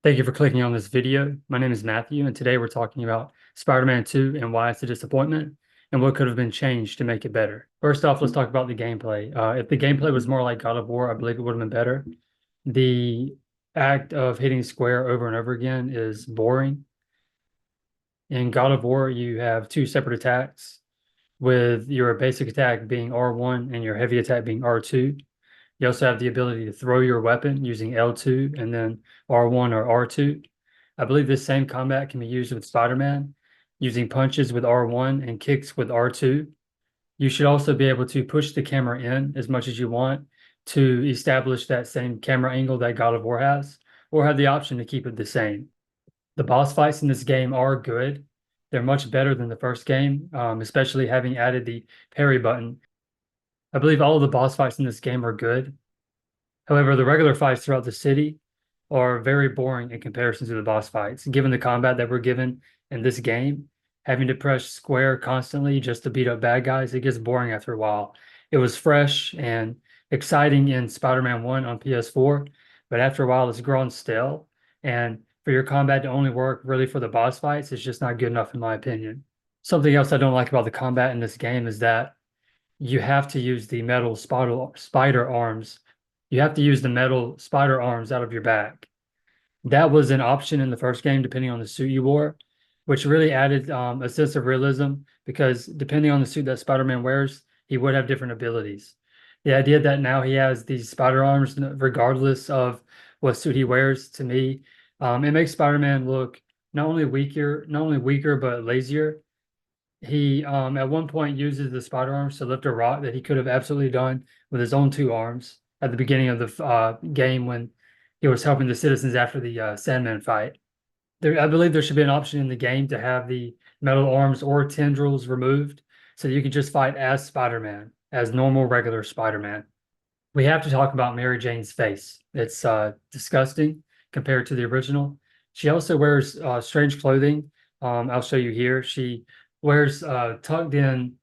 Thank you for clicking on this video. My name is Matthew, and today we're talking about Spider-Man 2 and why it's a disappointment and what could have been changed to make it better. First off, let's talk about the gameplay. If the gameplay was more like God of War, I believe it would have been better. The act of hitting square over and over again is boring. In God of War, you have two separate attacks, with your basic attack being R1 and your heavy attack being R2. You also have the ability to throw your weapon using L2 and then R1 or R2. I believe this same combat can be used with Spider-Man, using punches with R1 and kicks with R2. You should also be able to push the camera in as much as you want to establish that same camera angle that God of War has, or have the option to keep it the same. The boss fights in this game are good. They're much better than the first game, especially having added the parry button. I believe all of the boss fights in this game are good. However, the regular fights throughout the city are very boring in comparison to the boss fights. Given the combat that we're given in this game, having to press square constantly just to beat up bad guys, it gets boring after a while. It was fresh and exciting in Spider-Man 1 on PS4, but after a while it's grown stale. And for your combat to only work really for the boss fights, it's just not good enough in my opinion. Something else I don't like about the combat in this game is that you have to use the metal spider arms. You have to use the metal spider arms out of your back. That was an option in the first game, depending on the suit you wore, which really added a sense of realism because depending on the suit that Spider-Man wears, he would have different abilities. The idea that now he has these spider arms, regardless of what suit he wears, to me, it makes Spider-Man look not only weaker, but lazier. He at one point uses the spider arms to lift a rock that he could have absolutely done with his own two arms at the beginning of the game when he was helping the citizens after the Sandman fight. I believe there should be an option in the game to have the metal arms or tendrils removed so you can just fight as Spider-Man, as normal, regular Spider-Man. We have to talk about Mary Jane's face. It's disgusting compared to the original. She also wears strange clothing. I'll show you here. She wears tucked in,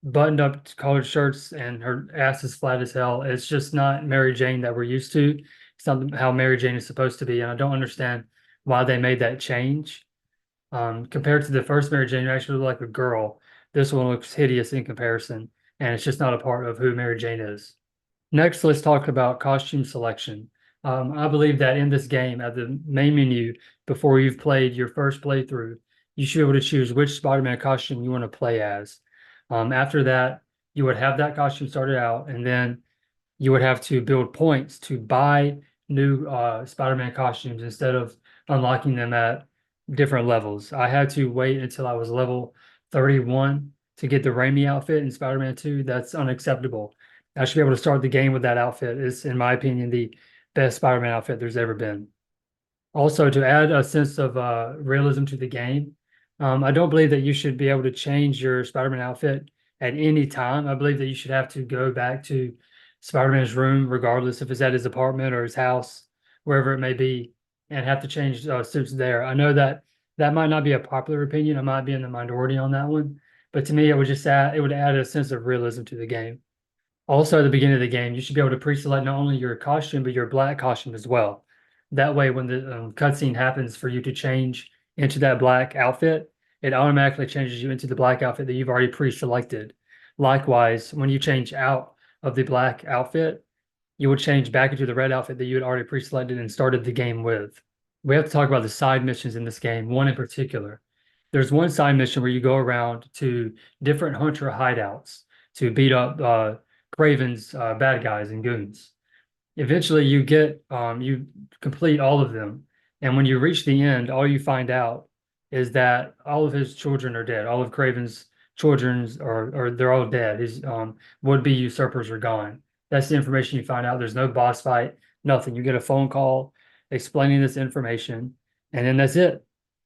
buttoned up collared shirts, and her ass is flat as hell. It's just not Mary Jane that we're used to. It's not how Mary Jane is supposed to be, and I don't understand why they made that change. Compared to the first Mary Jane, who actually looked like a girl, this one looks hideous in comparison, and it's just not a part of who Mary Jane is. Next, let's talk about costume selection. I believe that in this game, at the main menu, before you've played your first playthrough, you should be able to choose which Spider-Man costume you want to play as. After that, you would have that costume started out, and then you would have to build points to buy new Spider-Man costumes instead of unlocking them at different levels. I had to wait until I was level 31 to get the Raimi outfit in Spider-Man 2. That's unacceptable. I should be able to start the game with that outfit. It's, in my opinion, the best Spider-Man outfit there's ever been. Also, to add a sense of realism to the game, I don't believe that you should be able to change your Spider-Man outfit at any time. I believe that you should have to go back to Spider-Man's room, regardless if it's at his apartment or his house, wherever it may be, and have to change suits there. I know that that might not be a popular opinion. I might be in the minority on that one, but to me, it would just add a sense of realism to the game. Also, at the beginning of the game, you should be able to pre-select not only your costume, but your black costume as well. That way, when the cutscene happens for you to change into that black outfit, it automatically changes you into the black outfit that you've already pre-selected. Likewise, when you change out of the black outfit, you would change back into the red outfit that you had already pre-selected and started the game with. We have to talk about the side missions in this game, one in particular. There's one side mission where you go around to different hunter hideouts to beat up Craven's bad guys and goons. Eventually, you complete all of them, and when you reach the end, all you find out is that all of his children are dead. All of Craven's children's are they're all dead. His would-be usurpers are gone. That's the information you find out. There's no boss fight, nothing. You get a phone call explaining this information, and then that's it.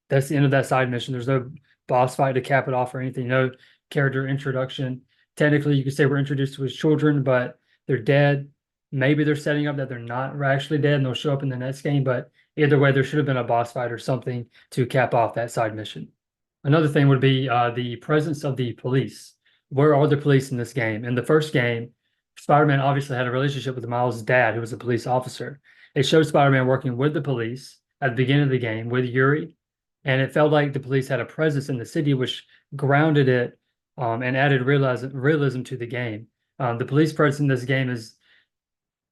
That's the end of that side mission. There's no boss fight to cap it off or anything. No character introduction. Technically, you could say we're introduced to his children, but they're dead. Maybe they're setting up that they're not actually dead and they'll show up in the next game, but either way, there should have been a boss fight or something to cap off that side mission. Another thing would be the presence of the police. Where are the police in this game? In the first game, Spider-Man obviously had a relationship with Miles' dad, who was a police officer. It showed Spider-Man working with the police at the beginning of the game with Yuri, and it felt like the police had a presence in the city, which grounded it and added realism to the game. The police presence in this game is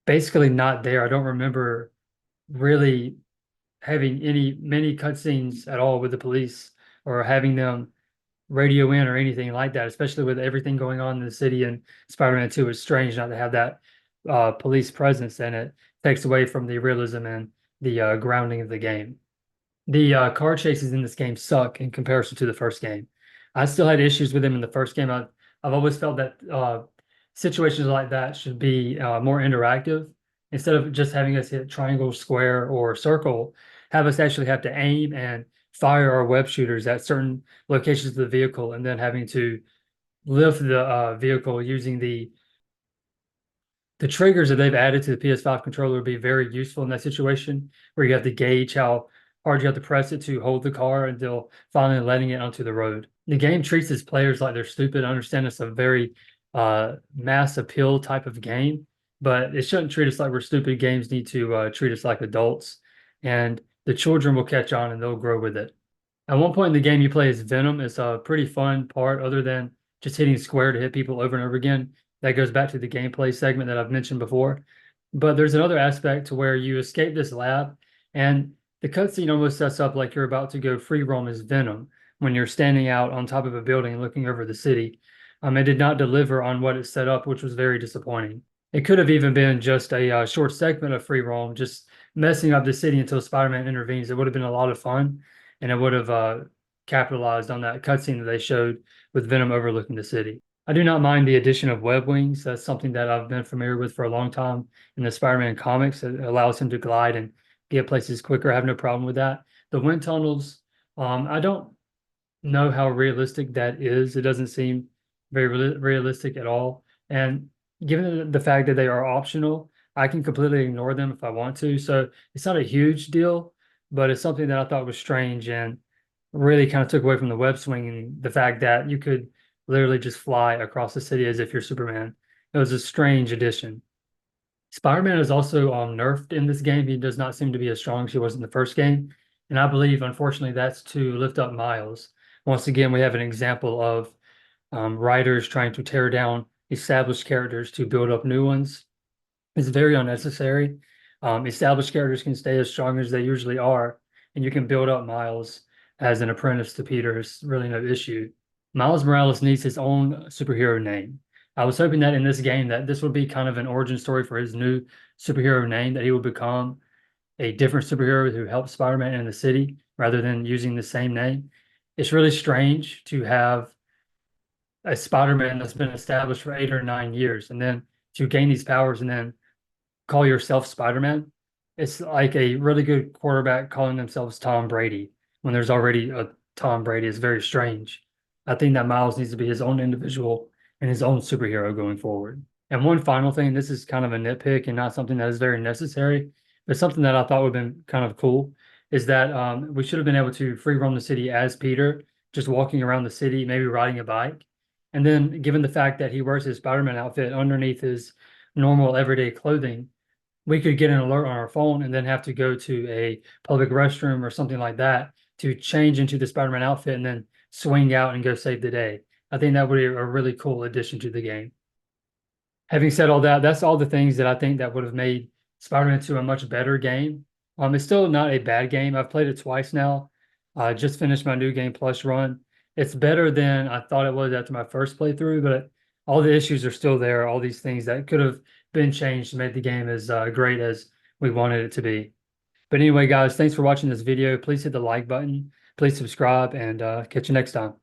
basically not there. I don't remember really having many cutscenes at all with the police or having them radio in or anything like that, especially with everything going on in the city and Spider-Man 2. It's strange not to have that police presence, and it takes away from the realism and the grounding of the game. The car chases in this game suck in comparison to the first game. I still had issues with them in the first game. I've always felt that situations like that should be more interactive. Instead of just having us hit triangle, square, or circle, have us actually have to aim and fire our web shooters at certain locations of the vehicle, and then having to lift the vehicle using the triggers that they've added to the PS5 controller would be very useful in that situation, where you have to gauge how hard you have to press it to hold the car until finally letting it onto the road. The game treats its players like they're stupid. I understand it's a very mass appeal type of game, but it shouldn't treat us like we're stupid. Games need to treat us like adults, and the children will catch on and they'll grow with it. At one point in the game, you play as Venom. It's a pretty fun part, other than just hitting square to hit people over and over again. That goes back to the gameplay segment that I've mentioned before. But there's another aspect to where you escape this lab, and the cutscene almost sets up like you're about to go free roam as Venom when you're standing out on top of a building looking over the city. It did not deliver on what it set up, which was very disappointing. It could have even been just a short segment of free roam, just messing up the city until Spider-Man intervenes. It would have been a lot of fun, and it would have capitalized on that cutscene that they showed with Venom overlooking the city. I do not mind the addition of web wings. That's something that I've been familiar with for a long time in the Spider-Man comics. It allows him to glide and get places quicker. I have no problem with that. The wind tunnels, I don't know how realistic that is. It doesn't seem very realistic at all. And given the fact that they are optional, I can completely ignore them if I want to. So it's not a huge deal, but it's something that I thought was strange and really kind of took away from the web swing and the fact that you could literally just fly across the city as if you're Superman. It was a strange addition. Spider-Man is also nerfed in this game. He does not seem to be as strong as he was in the first game. And I believe, unfortunately, that's to lift up Miles. Once again, we have an example of writers trying to tear down established characters to build up new ones. It's very unnecessary. Established characters can stay as strong as they usually are, and you can build up Miles as an apprentice to Peter. It's really no issue. Miles Morales needs his own superhero name. I was hoping that in this game that this would be kind of an origin story for his new superhero name, that he would become a different superhero who helps Spider-Man in the city rather than using the same name. It's really strange to have a Spider-Man that's been established for 8 or 9 years, and then to gain these powers and then call yourself Spider-Man. It's like a really good quarterback calling themselves Tom Brady when there's already a Tom Brady. Is very strange. I think that Miles needs to be his own individual and his own superhero going forward. And one final thing, this is kind of a nitpick and not something that is very necessary, but something that I thought would have been kind of cool, is that we should have been able to free roam the city as Peter, just walking around the city, maybe riding a bike. And then given the fact that he wears his Spider-Man outfit underneath his normal everyday clothing, we could get an alert on our phone and then have to go to a public restroom or something like that to change into the Spider-Man outfit and then swing out and go save the day. I think that would be a really cool addition to the game. Having said all that, that's all the things that I think that would have made Spider-Man 2 a much better game. It's still not a bad game. I've played it twice now. I just finished my New Game Plus run. It's better than I thought it was after my first playthrough, but all the issues are still there. All these things that could have been changed to make the game as great as we wanted it to be. But anyway, guys, thanks for watching this video. Please hit the like button. Please subscribe, and catch you next time.